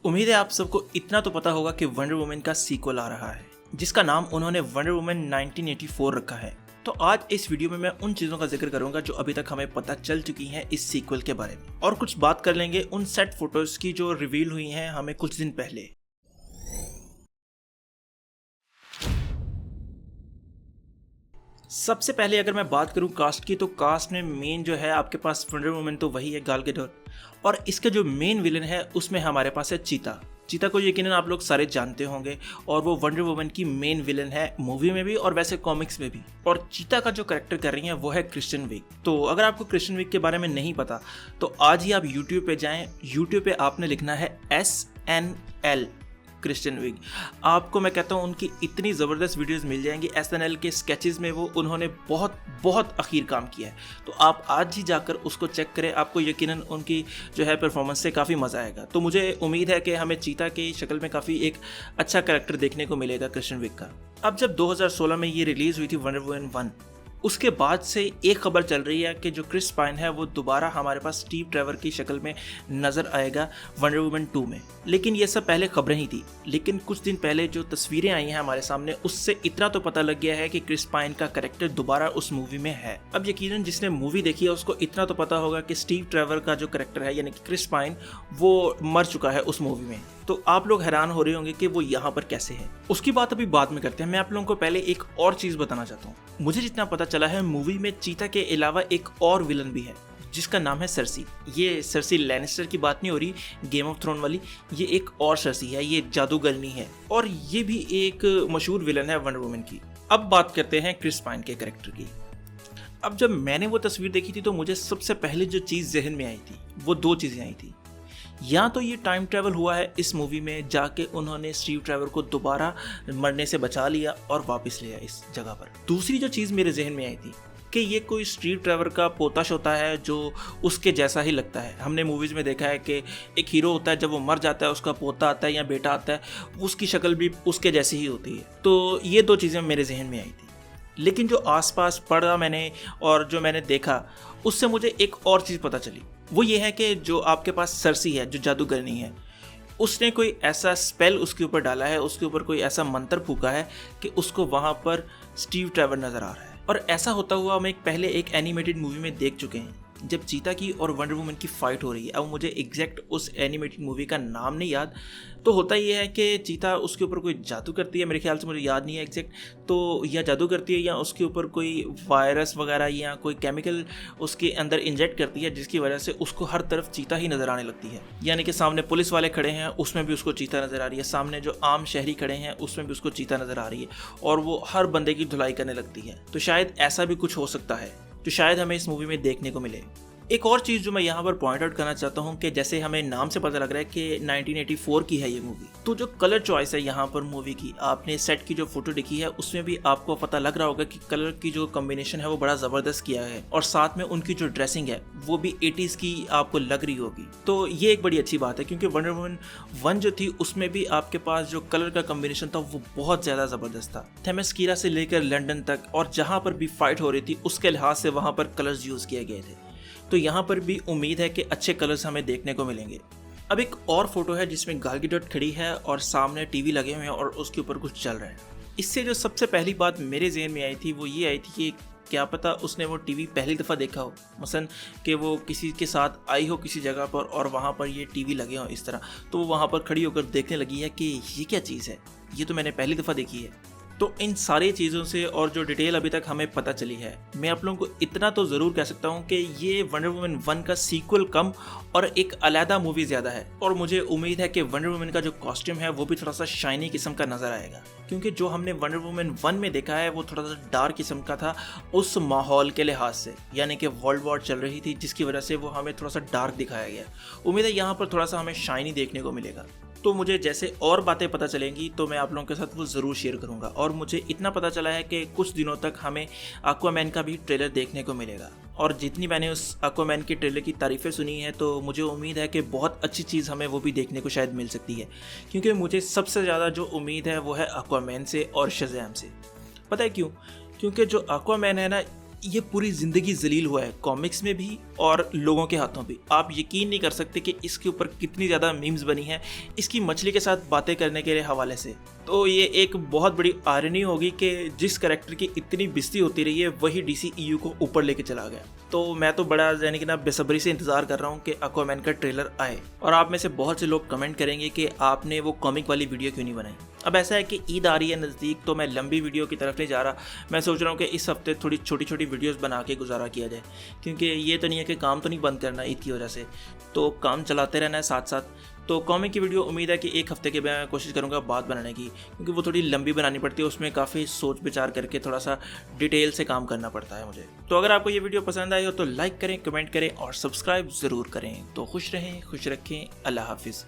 उम्मीद है आप सबको इतना तो पता होगा कि वंडर वुमन का सीक्वल आ रहा है, जिसका नाम उन्होंने वंडर वुमन 1984 रखा है। तो आज इस वीडियो में मैं उन चीज़ों का जिक्र करूंगा जो अभी तक हमें पता चल चुकी हैं इस सीक्वल के बारे में, और कुछ बात कर लेंगे उन सेट फोटोज की जो रिवील हुई हैं हमें कुछ दिन पहले। सबसे पहले अगर मैं बात करूं कास्ट की, तो कास्ट में मेन जो है आपके पास वंडर वुमन तो वही है, गाल गैडोट, और इसका जो मेन विलन है उसमें हमारे पास है चीता। चीता को यकीनन आप लोग सारे जानते होंगे, और वो वंडर वुमन की मेन विलन है मूवी में भी और वैसे कॉमिक्स में भी। और चीता का जो कैरेक्टर कर रही हैं वो है क्रिस्टियन विग। तो अगर आपको क्रिस्टियन विग के बारे में नहीं पता तो आज ही आप यूट्यूब पे जाएं, यूट्यूब पे आपने लिखना है SNL क्रिस्टियन विग। आपको मैं कहता हूँ उनकी इतनी ज़बरदस्त वीडियोस मिल जाएंगी। SNL के स्केचेस में वो उन्होंने बहुत अखीर काम किया है, तो आप आज ही जाकर उसको चेक करें, आपको यकीनन उनकी जो है परफॉर्मेंस से काफ़ी मज़ा आएगा। तो मुझे उम्मीद है कि हमें चीता की शक्ल में काफ़ी एक अच्छा कैरेक्टर देखने को मिलेगा क्रिस्टियन विग का। अब जब 2016 में ये रिलीज़ हुई थी वंडर वुमन 1, उसके बाद से एक खबर चल रही है कि जो क्रिस पाइन है वो दोबारा हमारे पास स्टीव ट्रेवर की शक्ल में नज़र आएगा वंडर वुमन 2 में। लेकिन ये सब पहले खबरें ही थी, लेकिन कुछ दिन पहले जो तस्वीरें आई हैं हमारे सामने, उससे इतना तो पता लग गया है कि क्रिस पाइन का कैरेक्टर दोबारा उस मूवी में है। अब यकीनन जिसने मूवी देखी है उसको इतना तो पता होगा कि स्टीव ट्रेवर का जो कैरेक्टर है यानी कि क्रिस पाइन, वो मर चुका है उस मूवी में। तो आप लोग हैरान हो रहे होंगे कि वो यहाँ पर कैसे है। उसकी बात अभी बाद में करते हैं। मैं आप लोगों को पहले एक और चीज़ बताना चाहता हूँ। मुझे जितना पता चला है मूवी में चीता के अलावा एक और विलन भी है जिसका नाम है सर्सी। ये सर्सी लैनिस्टर की बात नहीं हो रही गेम ऑफ थ्रोन वाली, ये एक और सर्सी है, ये जादूगरनी है, और ये भी एक मशहूर विलन है वंडर वुमन की। अब बात करते हैं क्रिस पाइन के कैरेक्टर की। अब जब मैंने वो तस्वीर देखी थी तो मुझे सबसे पहले जो चीज़ जहन में आई थी वो दो चीज़ें आई थी। या तो ये टाइम ट्रैवल हुआ है इस मूवी में, जाके उन्होंने स्टीव ट्रेवर को दोबारा मरने से बचा लिया और वापस ले आया इस जगह पर। दूसरी जो चीज़ मेरे जहन में आई थी कि ये कोई स्टीव ट्रेवर का पोता शोता है जो उसके जैसा ही लगता है। हमने मूवीज़ में देखा है कि एक हीरो होता है, जब वो मर जाता है उसका पोता आता है या बेटा आता है, उसकी शक्ल भी उसके जैसी ही होती है। तो ये दो चीज़ें मेरे जहन में आई थी। लेकिन जो आसपास पढ़ा मैंने और जो मैंने देखा, उससे मुझे एक और चीज़ पता चली। वो ये है कि जो आपके पास सर्सी है, जो जादूगरनी है, उसने कोई ऐसा स्पेल उसके ऊपर डाला है, उसके ऊपर कोई ऐसा मंत्र फूका है कि उसको वहाँ पर स्टीव ट्रेवर नज़र आ रहा है। और ऐसा होता हुआ हम पहले एक एनिमेटेड मूवी में देख चुके हैं जब चीता की और वंडर वुमन की फाइट हो रही है। अब मुझे एग्जैक्ट उस एनिमेटेड मूवी का नाम नहीं याद। तो होता ये है कि चीता उसके ऊपर कोई जादू करती है, मेरे ख्याल से, मुझे याद नहीं है एग्जैक्ट, तो या जादू करती है या उसके ऊपर कोई वायरस वगैरह या कोई केमिकल उसके अंदर इंजेक्ट करती है, जिसकी वजह से उसको हर तरफ चीता ही नज़र आने लगती है। यानी कि सामने पुलिस वाले खड़े हैं उसमें भी उसको चीता नज़र आ रही है, सामने जो आम शहरी खड़े हैं उसमें भी उसको चीता नज़र आ रही है, और वो हर बंदे की धुलाई करने लगती है। तो शायद ऐसा भी कुछ हो सकता है जो शायद हमें इस मूवी में देखने को मिले। एक और चीज़ जो मैं यहाँ पर पॉइंट आउट करना चाहता हूँ कि जैसे हमें नाम से पता लग रहा है कि 1984 की है ये मूवी, तो जो कलर चॉइस है यहाँ पर मूवी की, आपने सेट की जो फोटो देखी है उसमें भी आपको पता लग रहा होगा कि कलर की जो कॉम्बिनेशन है वो बड़ा ज़बरदस्त किया है, और साथ में उनकी जो ड्रेसिंग है वो भी 80s की आपको लग रही होगी। तो ये एक बड़ी अच्छी बात है, क्योंकि वंडर वुमन 1 जो थी उसमें भी आपके पास जो कलर का कॉम्बिनेशन था वो बहुत ज़्यादा ज़बरदस्त था। थेमेस्कीरा से लेकर लंदन तक, और जहाँ पर भी फाइट हो रही थी उसके लिहाज से वहाँ पर कलर्स यूज़ किए गए थे। तो यहाँ पर भी उम्मीद है कि अच्छे कलर्स हमें देखने को मिलेंगे। अब एक और फोटो है जिसमें गाल गैडोट खड़ी है और सामने टीवी लगे हुए हैं और उसके ऊपर कुछ चल रहा है। इससे जो सबसे पहली बात मेरे ज़हन में आई थी वो ये आई थी कि क्या पता उसने वो टीवी पहली दफ़ा देखा हो, मसलन कि वो किसी के साथ आई हो किसी जगह पर और वहाँ पर ये टीवी लगे हों इस तरह, तो वो वहाँ पर खड़ी होकर देखने लगी है कि ये क्या चीज़ है, ये तो मैंने पहली दफ़ा देखी है। तो इन सारी चीज़ों से और जो डिटेल अभी तक हमें पता चली है, मैं आप लोगों को इतना तो ज़रूर कह सकता हूँ कि ये वंडर वुमन 1 का सीक्वल कम और एक अलहदा मूवी ज़्यादा है। और मुझे उम्मीद है कि वंडर वुमन का जो कॉस्ट्यूम है वो भी थोड़ा सा शाइनी किस्म का नज़र आएगा, क्योंकि जो हमने वंडर वुमन 1 में देखा है वो थोड़ा सा डार्क किस्म का था उस माहौल के लिहाज से, यानी कि वर्ल्ड वॉर चल रही थी जिसकी वजह से वो हमें थोड़ा सा डार्क दिखाया गया। उम्मीद है यहाँ पर थोड़ा सा हमें शाइनी देखने को मिलेगा। तो मुझे जैसे और बातें पता चलेंगी तो मैं आप लोगों के साथ वो ज़रूर शेयर करूंगा। और मुझे इतना पता चला है कि कुछ दिनों तक हमें एक्वामैन का भी ट्रेलर देखने को मिलेगा, और जितनी मैंने उस एक्वामैन के ट्रेलर की तारीफ़ें सुनी हैं तो मुझे उम्मीद है कि बहुत अच्छी चीज़ हमें वो भी देखने को शायद मिल सकती है, क्योंकि मुझे सबसे ज़्यादा जो उम्मीद है वो है एक्वामैन से और शज़ैम से। पता है क्यों? क्योंकि जो एक्वामैन है ना, ये पूरी ज़िंदगी जलील हुआ है, कॉमिक्स में भी और लोगों के हाथों भी। आप यकीन नहीं कर सकते कि इसके ऊपर कितनी ज़्यादा मीम्स बनी हैं इसकी मछली के साथ बातें करने के हवाले से। तो ये एक बहुत बड़ी आयरनी होगी कि जिस कैरेक्टर की इतनी बेइज्जती होती रही है वही DCEU को ऊपर लेके चला गया। तो मैं तो बड़ा यानी कि ना बेसब्री से इंतज़ार कर रहा हूँ कि एक्वामैन का ट्रेलर आए। और आप में से बहुत से लोग कमेंट करेंगे कि आपने वो कॉमिक वाली वीडियो क्यों नहीं बनाई। अब ऐसा है कि ईद आ रही है नज़दीक, तो मैं लंबी वीडियो की तरफ नहीं जा रहा। मैं सोच रहा हूँ कि इस हफ्ते थोड़ी छोटी छोटी वीडियोस बना के गुजारा किया जाए, क्योंकि ये तो नहीं है कि काम तो नहीं बंद करना ईद की वजह से, तो काम चलाते रहना है साथ साथ। तो कॉमिक की वीडियो उम्मीद है कि एक हफ्ते के मैं कोशिश करूँगा बाद बनाने की, क्योंकि वो थोड़ी लंबी बनानी पड़ती है, उसमें काफ़ी सोच विचार करके थोड़ा सा डिटेल से काम करना पड़ता है मुझे। तो अगर आपको ये वीडियो पसंद आई हो तो लाइक करें, कमेंट करें और सब्सक्राइब ज़रूर करें। तो खुश रहें, खुश रखें, अल्लाह हाफिज़।